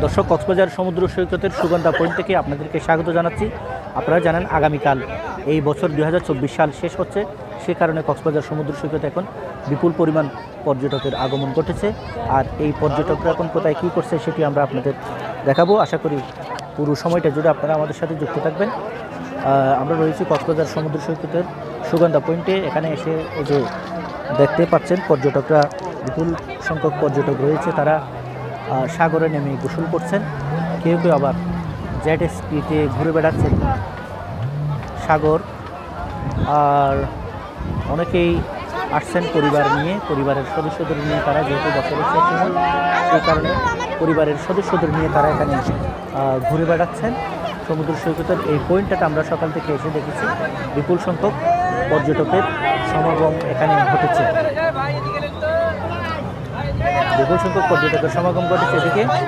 দর্শক, কক্সবাজার সমুদ্র সৈকতের সুগন্ধা পয়েন্ট থেকে আপনাদেরকে স্বাগত জানাচ্ছি। আপনারা জানেন আগামীকাল এই বছর 2024 সাল শেষ হচ্ছে, সে কারণে কক্সবাজার সমুদ্র সৈকতে এখন বিপুল পরিমাণ পর্যটকের আগমন ঘটেছে। আর এই পর্যটকরা এখন কোথায় কী করছে সেটি আমরা আপনাদের দেখাবো। আশা করি পুরো সময়টা জুড়ে আপনারা আমাদের সাথে যুক্ত থাকবেন। আমরা রয়েছি কক্সবাজার সমুদ্র সৈকতের সুগন্ধা পয়েন্টে। এখানে এসে এই যে দেখতে পাচ্ছেন পর্যটকরা, বিপুল সংখ্যক পর্যটক রয়েছে। তারা সাগরে নেমে গোসল করছেন, কেউ কেউ আবার জেট স্কিতে ঘুরে বেড়াচ্ছেন সাগর। আর অনেকেই আসছেন পরিবার নিয়ে, পরিবারের সদস্যদের নিয়ে। তারা যেহেতু বছরের শেষ সময়, সেই কারণে পরিবারের সদস্যদের নিয়ে তারা এখানে ঘুরে বেড়াচ্ছেন। সমুদ্র সৈকতের এই পয়েন্টটাতে আমরা সকাল থেকে এসে দেখেছি বিপুল সংখ্যক পর্যটকের সমাগম এখানে ঘটেছে। বিপুল সংখ্যক পর্যটকের সমাগম ঘটেছে এদিকে।